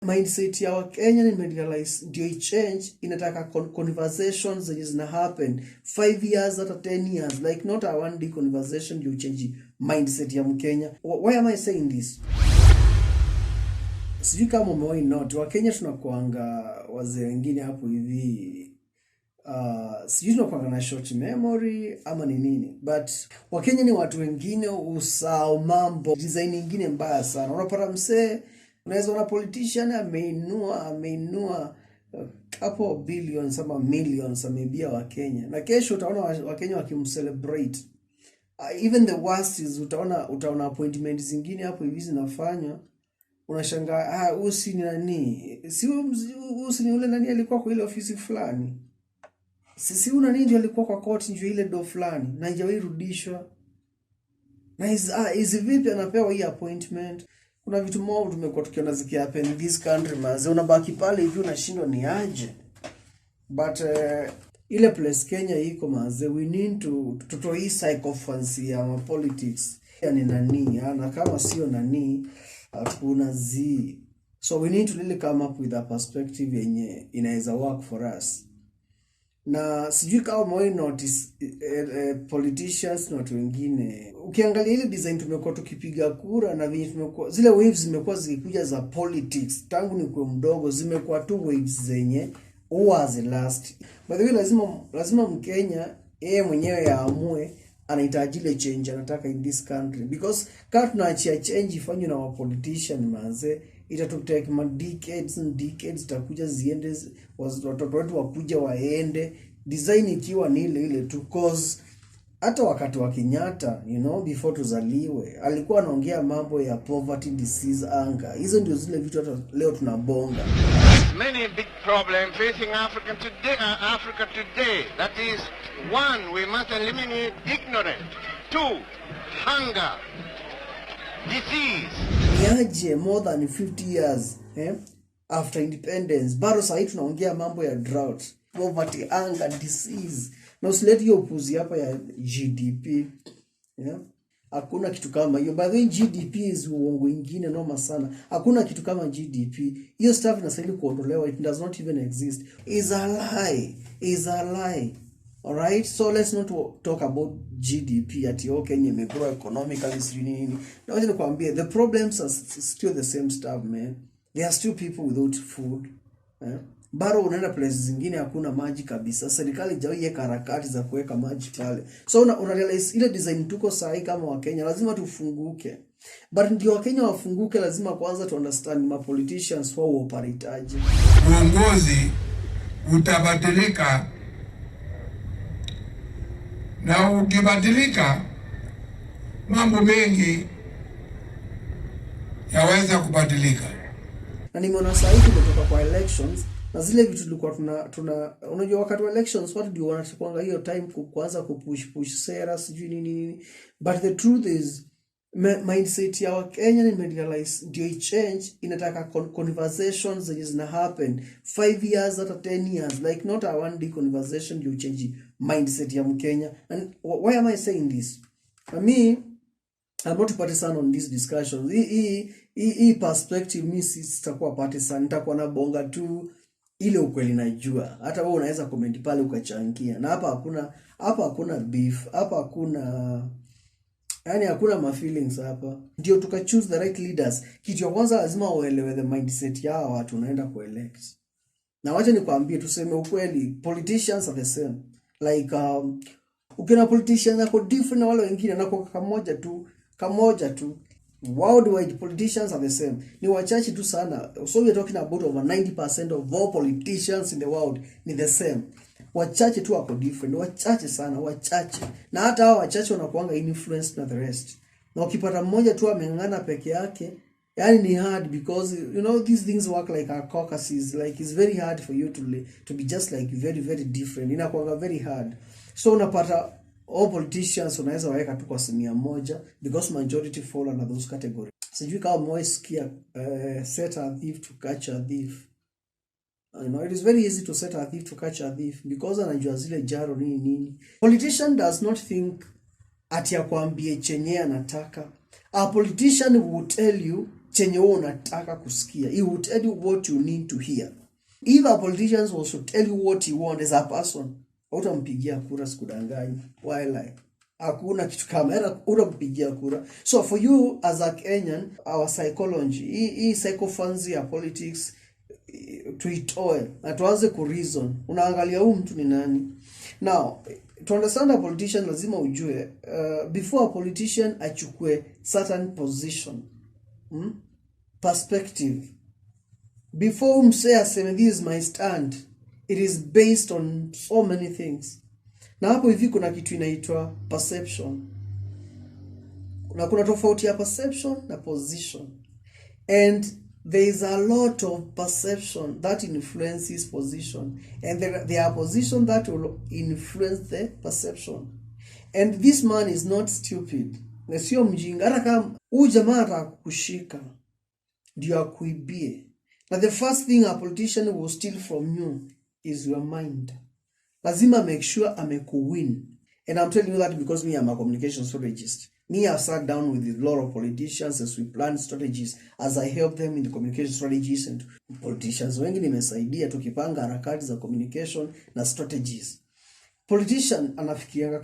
mindset ya Kenya nimerealize ndio change inataka conversations zenye zina happen 5 years hata 10 years, like not a one day conversation ndio change mindset ya Mkenya. Why am I saying this? Sijui kama umewahi note Wakenya tunakuanga wazee wengine hapo hivi sijui tunakuanga na short memory ama ni nini, but Wakenya ni watu wengine usahau mambo design nyingine mbaya sana. Unapata msee, unaweza una politician ameinua couple billions ama millions ameibia Wakenya, na kesho utaona Wakenya wakimcelebrate. Even the worst is utaona appointment zingine hapo hivi zinafanywa, unashangaa usi ni nani, usi ni ule nani alikuwa kwa ile ofisi fulani, sisi una nini alikuwa kwa court ndio ile do fulani na haijawahi rudishwa, na hizi vipi anapewa hii appointment? Kuna vitu mob tumekuwa tukiona zikihappen in this country maze, unabaki pale hivi unashindwa ni aje. But ile place Kenya iko maze, we need to hii psychophancy ya politics yani nani na kama sio nani hakuna zi. So we need to really come up with a perspective yenye inaweza work for us. Na sijui kama mwe notice politicians na watu wengine, ukiangalia ile design tumekuwa tukipiga kura na vile tumekuwa zile waves zimekuwa zikikuja za politics tangu ni kwa mdogo, zimekuwa tu waves zenye was last. By the way, lazima Mkenya yeye mwenyewe yaamue anahitaji ile change anataka in this country, because kama tunaachia change ifanywe na wa politician manze, itatutake decades and decades takuja ziende watoto wetu wakuja waende design ikiwa ni ile tu. Cause hata wakati wa Kenyatta, before tuzaliwe alikuwa anaongea mambo ya poverty, disease, anger. Hizo ndio zile vitu hata leo tunabonga. Many big problems facing Africa today. That is, 1, we must eliminate ignorance. 2, hunger, disease. Niaje more than 50 years after independence, bado sasa hivi tunaongea mambo ya drought, poverty, hunger, disease. Na usilete hiyo upuzi hapa ya GDP. Hakuna kitu kama hiyo. By the way, GDP is uongo ingine noma sana. Hakuna kitu kama GDP. Hiyo stuff inastahili kuondolewa. It does not even exist. Is a lie. Is a lie. Alright? So let's not talk about GDP at Kenya may grow economically nini. Na wacha nikwambie, the problems are still the same stuff, man. There are still people without food. Bado unaenda places zingine hakuna maji kabisa. Serikali haijawahi harakati za kuweka maji pale. So una realize ile design tuko sahi kama Wakenya lazima tufunguke. But ndio Wakenya wafunguke lazima kwanza to understand ma politicians wao operate. Uongozi utabadilika, na ukibadilika mambo mengi yaweza kubadilika. Na nimeona sahi tumetoka kwa elections na zile vitu tulikuwa unajua wakati wa elections watu ndio wanachukua hiyo time kuanza kupush sera sijui nini. But the truth is mindset ya Kenya nimerealize ndio change inataka conversations zenye zina happen 5 years hata 10 years, like not a one day conversation ndio change mindset ya Mkenya. And why am I saying this? For me, I'm not partisan on this discussion. Hii perspective mimi sitakuwa partisan, nitakuwa na bonga tu ile ukweli najua. Hata wewe unaweza comment pale ukachangia. Na hapa hakuna beef, hapa hakuna hakuna ma feelings hapa. Ndio tuka choose the right leaders. Kitu ya kwanza lazima uelewe the mindset ya watu unaenda kuelect. Na wacha nikwambie tuseme ukweli, politicians are the same. Like ukiona politicians wako different na wale wengine na kwa kamoja tu. Worldwide politicians are the same. Ni wachache tu sana. So we are talking about over 90% of all politicians in the world ni the same. Wachache tu wako different. Wachache sana, wachache. Na hata hao wachache wanakuanga influenced na the rest. Na ukipata mmoja tu ameng'ang'ana peke yake, yani ni hard, because these things work like a caucuses. Like it's very hard for you to be just like very very different. Inakuanga very hard. So unapata all politicians unaweza waweka tu kwa sinia moja, because majority fall under those categories. Sijui kama mwesikia set a thief to catch a thief. It is very easy to set a thief to catch a thief, because anajua zile jaro nini. Politician does not think ati akwambie chenye anataka. A politician will tell you chenye wewe unataka kusikia. He will tell you what you need to hear. If a politician was to tell you what he wants as a person, utampigia kura, sikudanganyi. Why? Hakuna kitu kama utampigia kura. So for you as a Kenyan, our psychology, hii psychophancy ya politics, tuitoe na tuanze ku reason. Unaangalia huyu mtu ni nani. Now, to understand a politician lazima ujue before a politician achukue certain position, perspective, before msee aseme this is my stand, it is based on so many things. Na hapo hivi kuna kitu inaitwa perception. Na kuna tofauti ya perception na position. And there is a lot of perception that influences position. And there are positions that will influence the perception. And this man is not stupid. Na sio mjinga. Hata kama huyu jamaa atakushika ndio akuibie. But the first thing a politician will steal from you is your mind. Lazima make sure amekuwin. And I'm telling you that because me, I'm a communication strategist. Me, I've sat down with a lot of politicians as we plan strategies, as I help them in the communication strategies, and politicians wengi nimesaidia tukipanga harakati za communication na strategies. Politician anafikirianga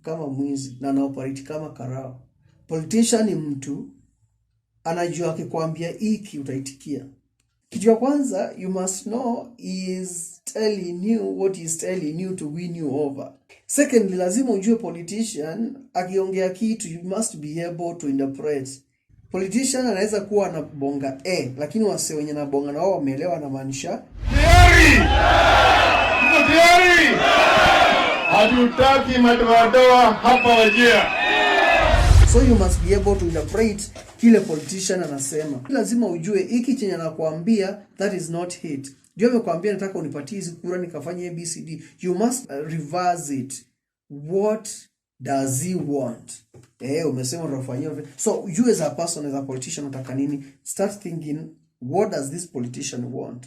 kama mwizi na anaoperate kama karao. Politician ni mtu anajua akikwambia hiki utaitikia. Kitu ya kwanza, you must know is telling you what is telling you to win you over. Secondly, lazima ujue politician akiongea kitu, you must be able to interpret. Politician anaweza kuwa anabonga lakini wase wenye nabonga na wao wameelewa na maanisha tayari. Hatutaki madoadoa hapa Wajir. So you must be able to interpret kile politician anasema. Lazima ujue hiki chenye anakuambia that is not hate. Ndio amekwambia nataka unipatie hizi kura nikafanye ABCD. You must reverse it. What does he want? Umesema utafanyia. So you as a person, as a politician, unataka nini? Start thinking, what does this politician want?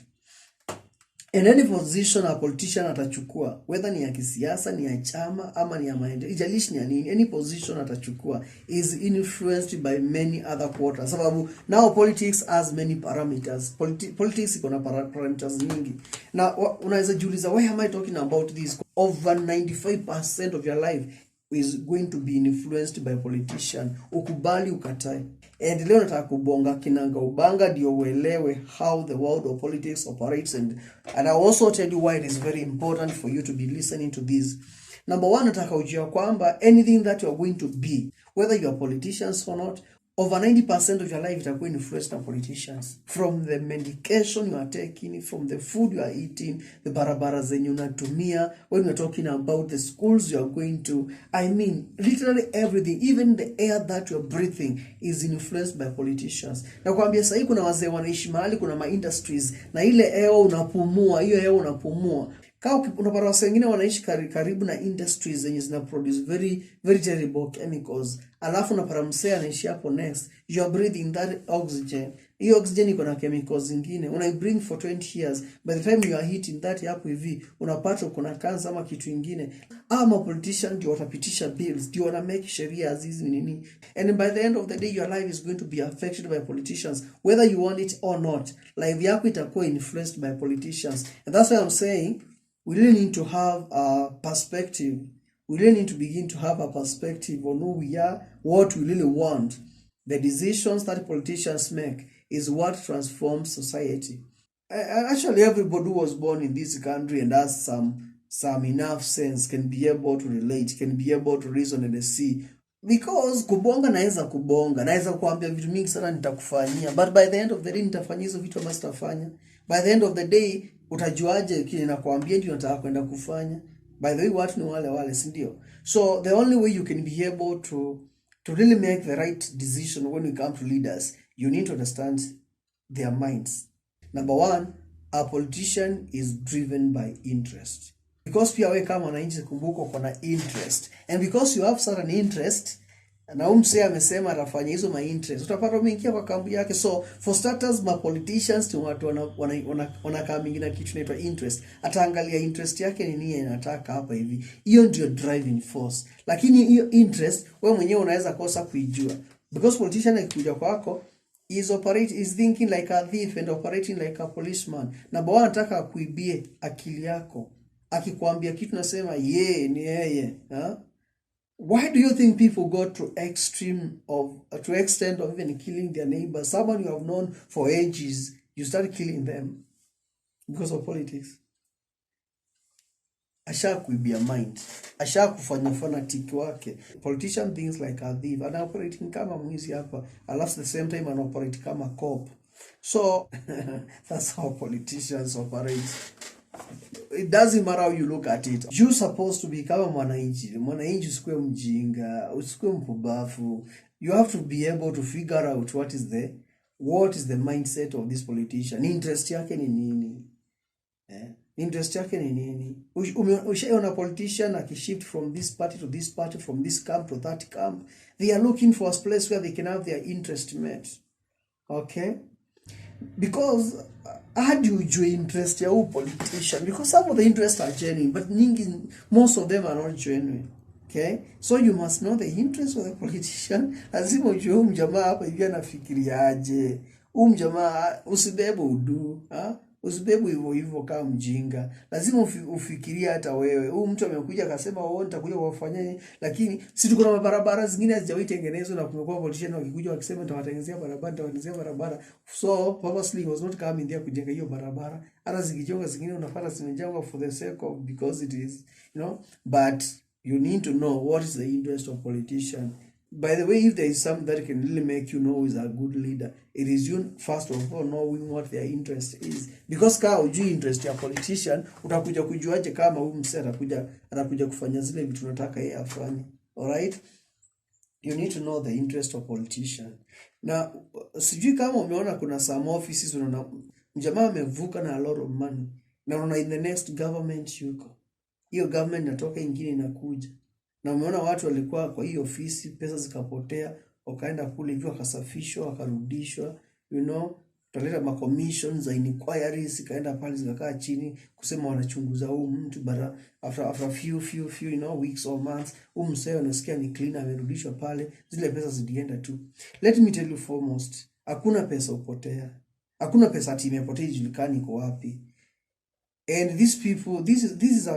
And any position a politician atachukua, whether ni ya kisiasa, ni ya chama, ama ni ya maendeleo, ijalishi ni ya nini, any position atachukua is influenced by many other quarters. Sababu now politics has many parameters. Politics iko na parameters nyingi. Na unaweza jiuliza, why am I talking about this? Over 95% of your life is going to be influenced by politician. Ukubali ukatae. And leo nataka kubonga kinanga ubanga ndio uelewe how the world of politics operates, and I also tell you why it is very important for you to be listening to this. Number one, nataka ujue kwamba anything that you are going to be, whether you are politicians or not, over 90% of your life itakuwa influenced by politicians. From the medication you are taking, from the food you are eating, the barabara zenye unatumia, when we are talking about the schools you are going to, I mean, literally everything, even the air that you are breathing is influenced by politicians. Na kuambia sasa kuna wazee wanaishi mahali kuna ma-industries, na ile hewa unapumua, hiyo hewa unapumua. Kama unapata wase wengine wanaishi karibu na industries zenye zina produce very very terrible chemicals, alafu unapata msee anaishi hapo next, you are breathing that oxygen. Hiyo oxygen iko na chemicals zingine una bring for 20 years, by the time you are hitting that hapo hivi unapata kuna cancer ama kitu kingine. Ama politician ndio watapitisha bills, ndio wana make sheria hizi nini, and by the end of the day your life is going to be affected by politicians, whether you want it or not. Life yako itakuwa influenced by politicians, and that's why I'm saying we really need to have a perspective. We really need to begin to have a perspective on who we are, what we really want. The decisions that politicians make is what transforms society. Actually, everybody who was born in this country and has some enough sense can be able to relate, can be able to reason and see. Because kubonga naweza kuambia vitu mingi sana nitakufanyia, but by the end of the day nitafanyia hizo vitu ama sitafanya. By the end of the day utajuaje kile nakwambia ndio nataka kwenda kufanya? By the way, watu ni wale si ndio? So the only way you can be able to really make the right decision when you come to leaders, you need to understand their minds. Number one, a politician is driven by interest. Because pia wewe kama wananchi kumbuka uko na interest. And because you have certain interest, na umse amesema atafanya hizo ma interest, utapata umeingia kwa kambi yake. So for starters, ma politicians ni watu wanakaa mingi na kitu inaitwa interest. Ataangalia interest yake ni nini anataka hapa hivi. Hiyo ndio driving force. Lakini hiyo interest wewe mwenyewe unaweza kosa kuijua. Because politician akikuja kwako, is thinking like a thief and operating like a policeman. Na bwana anataka akuibie akili yako. Akikwambia kitu nasema yeye ni yeye, Why do you think people go to extent of even killing their neighbors? Someone you have known for ages, you start killing them because of politics. Asha kuibia mind. Asha kufanya fanatic wake. Politician thinks like a thief. Ana operating kama mwizi hapa. Alafu the same time ana operate kama cop. So that's how politicians operate. It doesn't matter how you look at it. You're supposed to be kama mwananchi. Mwananchi usikue mjinga, usikue mpumbavu. You have to be able to figure out what is the mindset of this politician. Interest yake ni nini? Interest yake ni nini? Ushaona politician akishift from this party to this party, from this camp to that camp. They are looking for a place where they can have their interest met. Okay? Because how do you interest your politician? Because some of the interests are genuine, but most of them are not genuine. Okay? So you must know the interest of the politician. Lazima ujue mjamaa hapa hivi anafikiriaje. Mjamaa usibebe udu, Usibebe hivyo kama mjinga. Lazima ufikirie hata wewe. Mtu amekuja akasema wewe nitakuja kuwafanyia, lakini si tuko na barabara zingine hazijawahi tengenezwa na kumekuwa politician wakikuja wakisema nitawatengenezea barabara. So purposely was not coming there kujenga hiyo barabara. Hata zikijenga zingine unapata zimejengwa for the sake of, because it is, but you need to know what is the interest of politician. By the way, if there is something that can really make you know who is a good leader, it is you first of all knowing what their interest is. Because kama hujui interest ya politician, utakuja kujuaje kama huyu msee anakuja kufanya zile vitu unataka yeye afanye. Alright? You need to know the interest of politician. Na sijui kama umeona kuna some offices unaona mjamaa amevuka na a lot of money. Na unaona in the next government yuko. Hiyo government inatoka ingine inakuja. Na umeona watu walikuwa kwa hiyo ofisi, pesa zikapotea, wakaenda kule hivyo wakasafishwa, wakarudishwa, tutaleta ma commissions za inquiries, kaenda pale zikakaa chini kusema wanachunguza huyu mtu, but after few weeks or months, mseo anasikia ni clean, amerudishwa pale, zile pesa zidienda tu. Let me tell you foremost, hakuna pesa upotea. Hakuna pesa ati imepotea ijulikani iko wapi. And these people, this is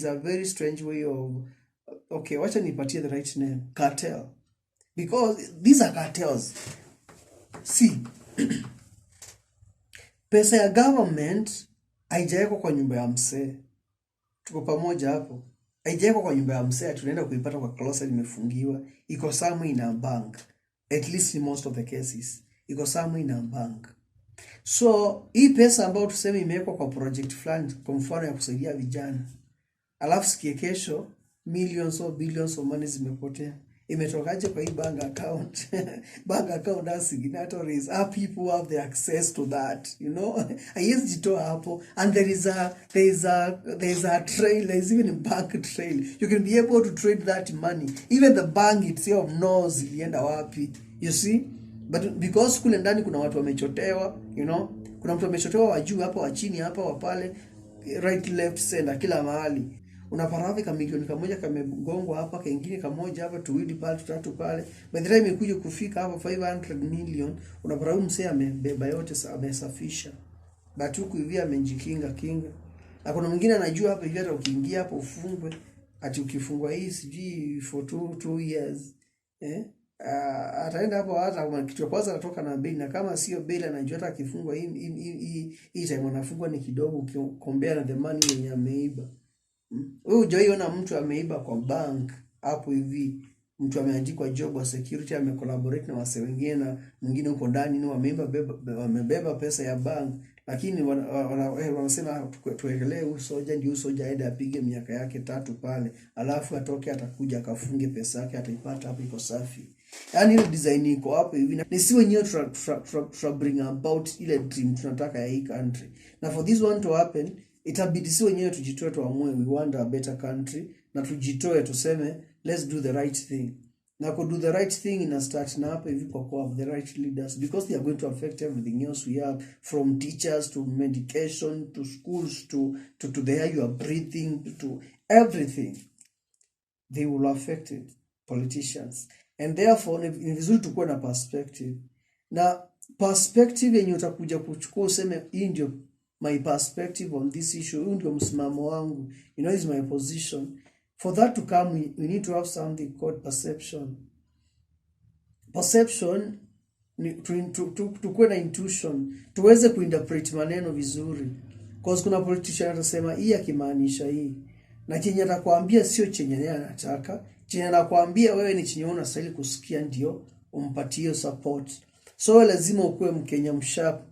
a very strange way of, okay, wacha nipatie the right name, cartel. Because these are cartels. See, pesa ya government haijaekwa kwa nyumba ya msee. Tuko pamoja hapo. Haijaekwa kwa nyumba ya msee, tunaenda kuipata kwa closet imefungiwa. Iko somewhere in a bank. At least in most of the cases. Iko somewhere in a bank. So, hii pesa ambayo tuseme imewekwa kwa project fulani, kwa mfano ya kusaidia vijana. Alafu sikie kesho, millions or billions of money zimepotea. Imetokaje kwa hii bank account? Bank account has signatories. Our people have the access to that, Yes, jitoa hapo. And there is a trail, there is even a bank trail. You can be able to trade that money. Even the bank itself knows ilienda wapi. You see? But because kule ndani kuna watu wamechotewa, kuna mtu amechotewa wa juu hapa, wa chini hapa, wa pale, right, left, center, kila mahali. Unaparavi kama milioni kamoja kamegongwa hapa, kengine kamoja hapa, tuwili pale, tutatu pale. By the time imekuja kufika hapa 500 million, unaparavi msee amebeba yote, amesafisha. But huku hivi amenjikinga. Na kuna mwingine anajua hapa hivi hata ukiingia hapa ufungwe, ati ukifungwa hii sijui for 2 years. Ataenda hapo hata kama kitu kwanza anatoka na bail, na kama sio bail anajua hata akifungwa hii time anafungwa ni kidogo ukikombea na the money yenye ameiba. Wewe hujaiona mtu ameiba kwa bank hapo hivi, mtu ameandikwa job wa security, amecollaborate na wase wengine na mwingine uko ndani wamebeba pesa ya bank, lakini wanasema tuendelee usoja, ndio usoja aende apige miaka yake 3 pale, alafu atoke atakuja akafunge pesa yake, ataipata hapo iko safi. Yaani ile design iko hapo hivi, ni si wenyewe to bring about ile dream tunataka ya hii country. Na for this one to happen, itabidi si wenyewe tujitoe, tuamue we want a better country, na tujitoe tuseme let's do the right thing. Na ku do the right thing ina start na hapa hivi kwa the right leaders, because they are going to affect everything else we have, from teachers to medication to schools to the air you are breathing to everything. They will affect it, politicians. And therefore ni vizuri tukuwe na perspective. na perspective yenye utakuja kuchukua useme hii ndio my perspective on this issue, huu ndio msimamo wangu, is my position. For that to come, we need to have something called perception. Perception ni tukuwe na intuition, tuweze kuinterpret maneno vizuri. Because kuna politician atasema hii akimaanisha hii, na chenye atakwambia sio chenye yeye anataka. Chenye anakuambia wewe ni chenye unastahili kusikia ndio umpatie support. So lazima ukuwe Mkenya msharp,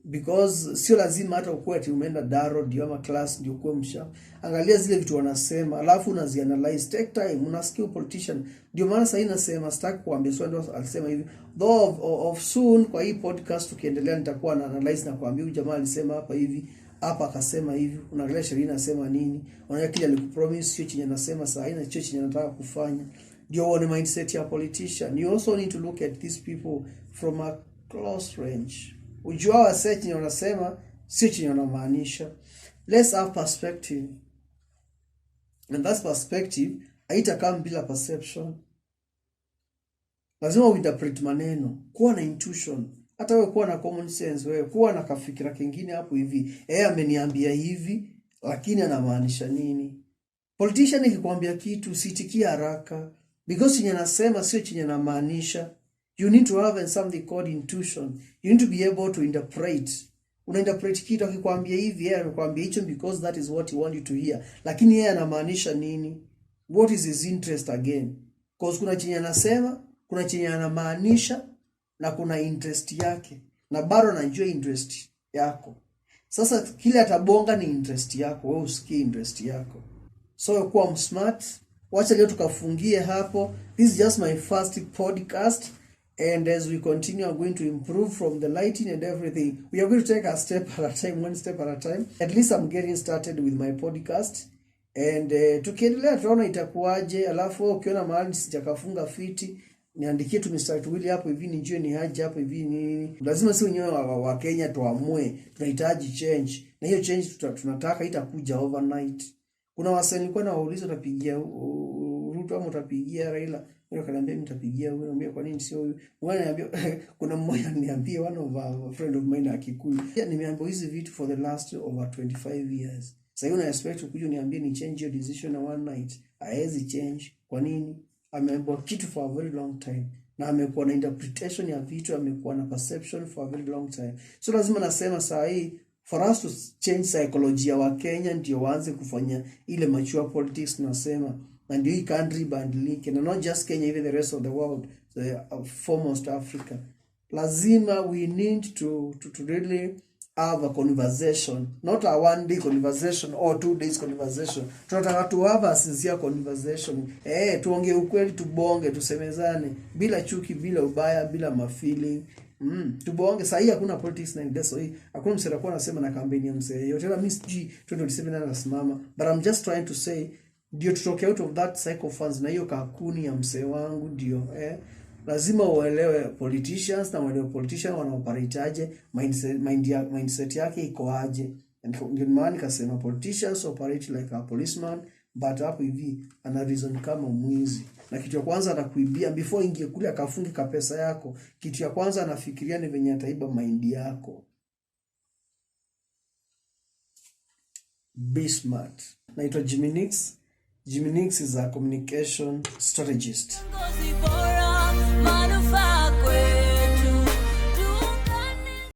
because sio lazima hata ukuwe ati umeenda Daro ndio ama class ndio ukuwe msharp. Angalia zile vitu wanasema, alafu unazianalyze, take time, unasikia politician. Ndio maana sasa nasema sitaki kuambia sio ndio alisema hivi. Though of soon kwa hii podcast tukiendelea nitakuwa na analyze na kuambia huyu jamaa alisema hapa hivi, hapa akasema hivi, unaangalia sheria inasema nini, unaangalia kile alikupromise sio chenye anasema saa hii na sio chenye anataka kufanya. Ndio one mindset ya politician. You also need to look at these people from a close range. Ujua wase chenye wanasema sio chenye wanamaanisha. Let's have perspective. And that perspective haitakaa bila perception. Lazima uinterpret maneno, kuwa na intuition. Hata wewe kuwa na common sense, wewe kuwa na kafikira kingine hapo hivi. Ameniambia hivi, lakini anamaanisha nini? Politician ikikwambia kitu usitikie haraka, because chenye anasema sio chenye anamaanisha. You need to have something called intuition. You need to be able to interpret. Unainterpret kitu akikwambia hivi, anakuambia hicho because that is what he want you to hear. Lakini yeye anamaanisha nini? What is his interest again? Because kuna chenye anasema, kuna chenye anamaanisha, na kuna interest yake. Na bado anajua interest yako. Sasa kile atabonga ni interest yako, wewe usikie interest yako. So kuwa smart. Wacha leo tukafungie hapo. This is just my first podcast. And as we continue, I'm going to improve from the lighting and everything. We are going to take a step at a time, one step at a time. At least I'm getting started with my podcast. And tukiendelea tunaona itakuwaje. Alafu ukiona mahali sijakafunga fiti, niandikie tu mistari tuwili hapo hivi nijue ni haja hapo hivi nini. Lazima si wenyewe wa Kenya tuamue tunahitaji change. Na hiyo change tunataka itakuja overnight. Kuna wasanii nilikuwa nawauliza utapigia Ruto ama utapigia Raila. Mimi kaniambia nitapigia huyo, niambia kwa nini sio huyo. Niambia kuna mmoja niambia one of a friend of mine akikuyu. Nimeambiwa hizi vitu for the last over 25 years. Sasa una expect ukuje niambie ni change your decision na one night. Haezi change. Kwa nini? Ameambiwa kitu for a very long time. Na amekuwa na interpretation ya vitu, amekuwa na perception for a very long time. So lazima nasema saa hii for us to change psychology ya Kenya ndio waanze kufanya ile mature politics tunasema. And hii country badilike, and not just Kenya, even the rest of the world, the foremost Africa. Lazima we need to really have a conversation, not a one day conversation or 2 days conversation. Tunataka to have a sincere conversation. Tuongee ukweli, tubonge, tusemezane bila chuki, bila ubaya, bila mafeeling. Tubonge. Sasa hii hakuna politics na ndeso hii. Hakuna msera kwa anasema na kampeni ya msee. Yote la Miss G 2027 anasimama. But I'm just trying to say ndio tutoke out of that cycle funds na hiyo kakuni ya msee wangu ndio lazima uelewe politicians na wale politicians wanaoperateaje, mindset yake iko aje. Ndio maana nikasema politicians operate like a policeman, but hapo hivi ana reason kama mwizi. Na kitu ya kwanza anakuibia before ingie kule akafunge kapesa yako. Kitu ya kwanza anafikiria ni venye ataiba mind yako. Be smart. Naitwa Jimmie. Jimmie is a communication strategist.